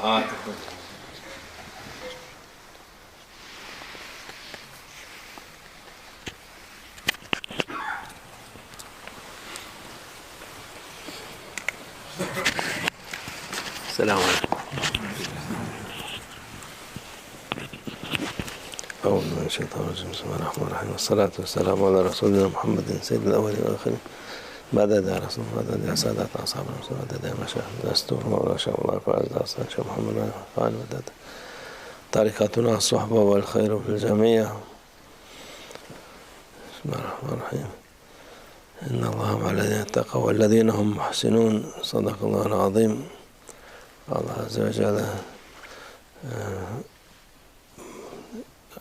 السلام عليكم. أعوذ بالله من الشيطان الرجيم. بسم الله الرحمن الرحيم. والصلاة والسلام على رسولنا محمد سيد الأولين والآخرين. مدد يا رسول الله، مدد يا سادات أصحاب الرسول، مدد يا مشايخ دستور مولانا شيخ الله فاز أصلا شيخ محمد قال مدد طريقتنا الصحبة والخير في الجميع. بسم الله الرحمن الرحيم. إن الله مع الذين اتقوا والذين هم محسنون. صدق الله العظيم. Allah Azze ve Celle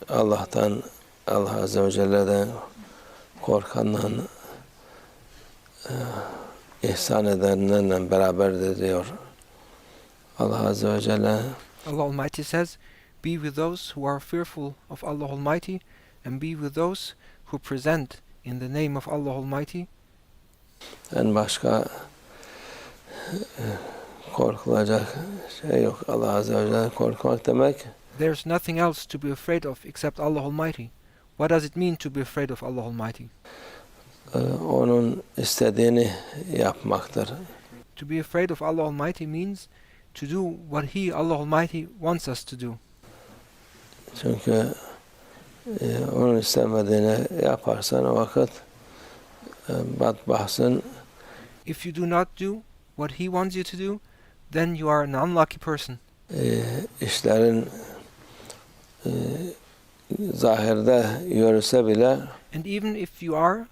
Allah'tan, Allah Azze ve Celle'den korkandan ihsan edenlerle beraberdir diyor. Allah Azze ve Celle Allah Almighty says, be with those who are fearful of Allah Almighty and be with those who present in the name of Allah Almighty. En başka korkulacak şey yok. Allah Azze ve Celle korkmak demek. There's nothing else to be afraid of except Allah Almighty. What does it mean to be afraid of Allah Almighty? Onun istediğini yapmaktır. To be afraid of Allah Almighty means to do what He, Allah Almighty, wants us to do. Çünkü onun istemediğini yaparsan o vakit badbahtsın. If you do not do what He wants you to do, then you are an unlucky person. İşlerin zahirde yürüse bile And even if you are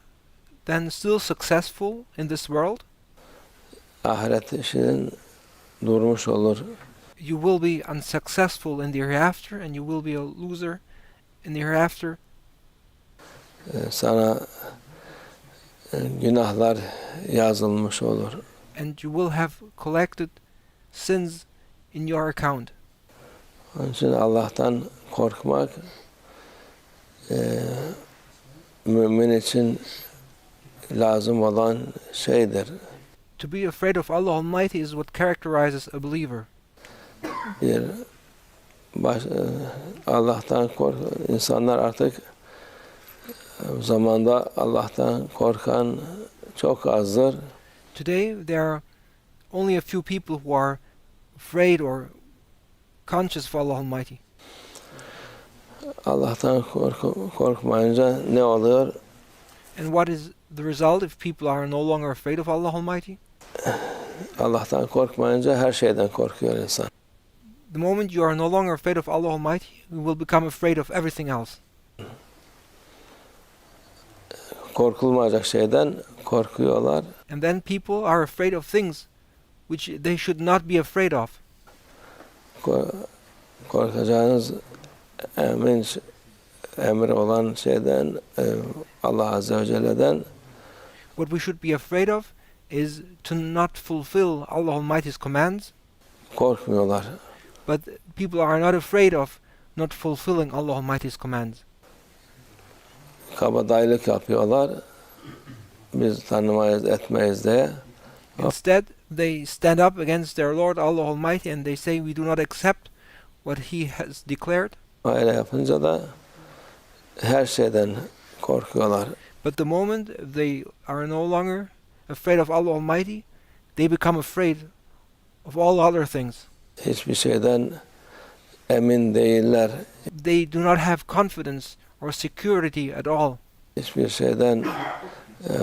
then still successful in this world, ahiret işinin durmuş olur. you will be unsuccessful in the hereafter and you will be a loser in the hereafter. Sana günahlar yazılmış olur. And you will have collected sins in your account. Onun için Allah'tan korkmak mümin için lazım olan şeydir. To be afraid of Allah Almighty is what characterizes a believer. Allah'tan kork. İnsanlar artık zamanda Allah'tan korkan çok azdır. Today there are only a few people who are afraid or conscious of Allah Almighty. Allah'tan korkmayınca ne oluyor? And what is the result if people are no longer afraid of Allah Almighty? Allah'tan korkmayınca her şeyden korkuyor insan. The moment you are no longer afraid of Allah Almighty, you will become afraid of everything else. Korkulmayacak şeyden korkuyorlar. And then people are afraid of things which they should not be afraid of. Korkacağınız emri olan şeyden Allah Azze ve Celle'den What we should be afraid of is to not fulfill Allah Almighty's commands. Korkmuyorlar. But people are not afraid of not fulfilling Allah Almighty's commands. Kabadayılık yapıyorlar. Biz tanımayız, etmeyiz diye. Instead, they stand up against their Lord Allah Almighty and they say we do not accept what He has declared. Öyle yapınca da her şeyden korkuyorlar. But the moment they are no longer afraid of Allah Almighty, they become afraid of all other things. Hiçbir şeyden emin değiller. They do not have confidence or security at all. Hiçbir şeyden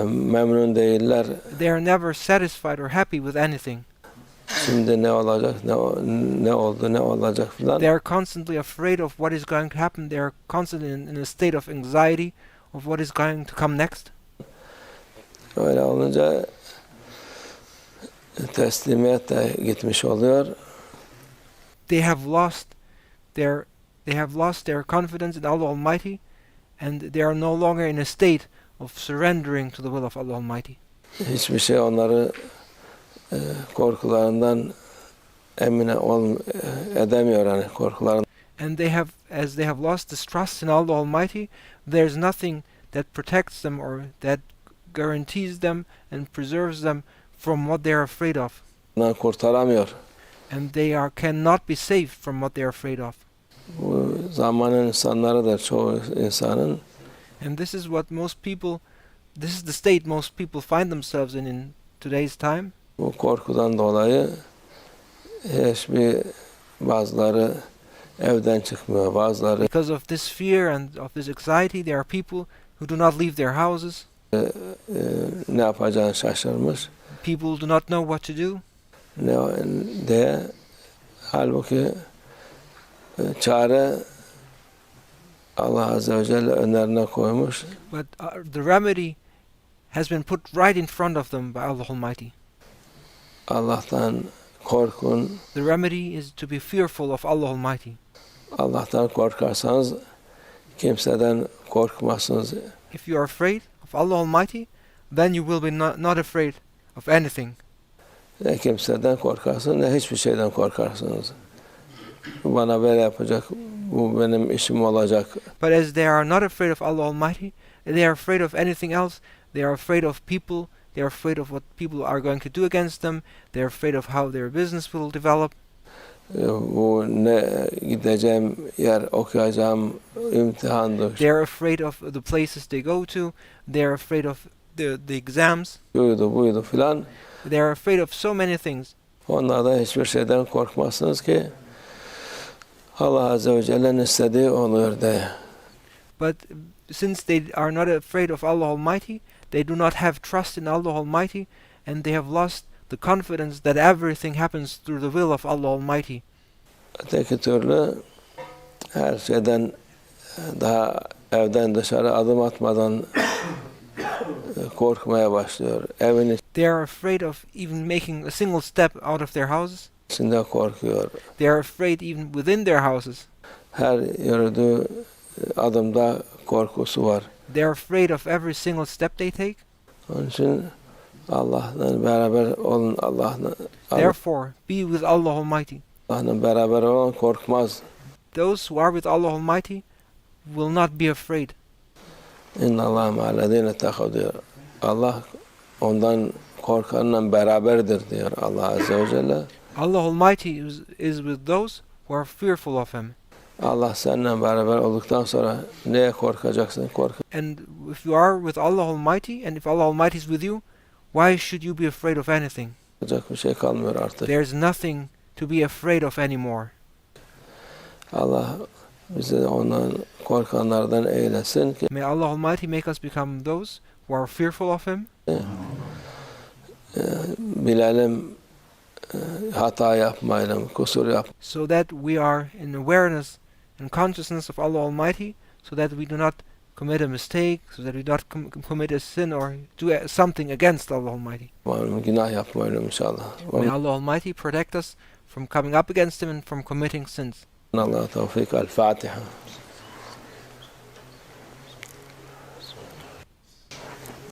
memnun değiller. They are never satisfied or happy with anything. Şimdi ne olacak, ne oldu, ne olacak filan. They are constantly afraid of what is going to happen. They are constantly in a state of anxiety of what is going to come next. Öyle olunca teslimiyet de gitmiş oluyor. They have lost their confidence in Allah Almighty, and they are no longer in a state of surrendering to the will of Allah Almighty. Hiçbir şey onları korkularından emin edemiyor, yani korkularından. And as they have lost this trust in Allah Almighty, there's nothing that protects them or that guarantees them and preserves them from what they are afraid of. Kurtaramıyor. and they cannot be saved from what they are afraid of. Bu zamanın insanlarıdır çoğu insanın. And this is the state most people find themselves in today's time. Bu korkudan dolayı bazıları evden çıkmıyor, bazıları Because of this fear and of this anxiety, there are people who do not leave their houses. ne yapacağını şaşırmış. People do not know what to do. Halbuki çare Allah Azze ve Celle önlerine koymuş. But the remedy has been put right in front of them by Allah Almighty. Allah'tan korkun. The remedy is to be fearful of Allah Almighty. Allah'tan korkarsanız kimseden korkmazsınız. If you are afraid of Allah Almighty, then you will be not afraid of anything. Ne kimseden korkarsınız ne hiçbir şeyden korkarsınız. Bu bana böyle yapacak, bu benim işim olacak. But as they are not afraid of Allah Almighty, they are afraid of anything else. They are afraid of people. They are afraid of what people are going to do against them. They are afraid of how their business will develop. Bu ne gideceğim yer, okuyacağım imtihandır. They are afraid of the places they go to. They are afraid of the exams. Buydu filan. They are afraid of so many things. Onlardan hiçbir şeyden korkmazsınız ki Allah Azze ve Celle'nin istediği oluyor diye. But since they are not afraid of Allah Almighty, they do not have trust in Allah Almighty, and they have lost the confidence that everything happens through the will of Allah Almighty. Öteki türlü her şeyden daha evden dışarı adım atmadan korkmaya başlıyor. Evin They are afraid of even making a single step out of their houses. içinde korkuyor. They are afraid even within their houses. Her yürüdüğü adımda korkusu var. They are afraid of every single step they take. Onun için Allah'la beraber olun. Therefore, be with Allah Almighty. Allah'la beraber olan korkmaz. Those who are with Allah Almighty will not be afraid. İnna Allah ma'allezine takav diyor. Allah ondan korkanla beraberdir diyor Allah Azze ve Celle. Allah Almighty is with those who are fearful of Him. Allah seninle beraber olduktan sonra neye korkacaksın? And if you are with Allah Almighty, and if Allah Almighty is with you, why should you be afraid of anything? Korkacak bir şey kalmıyor artık. There's nothing to be afraid of anymore. Allah bizi ondan korkanlardan eylesin ki May Allah Almighty make us become those who are fearful of Him. Bilelim, hata yapmayalım, kusur yap. So that we are in awareness and consciousness of Allah Almighty, so that we do not commit a mistake, so that we do not commit a sin or do something against Allah Almighty. Günah yapmayalım inşallah. May Allah Almighty protect us from coming up against Him and from committing sins. Allah tevfik. El Fatiha.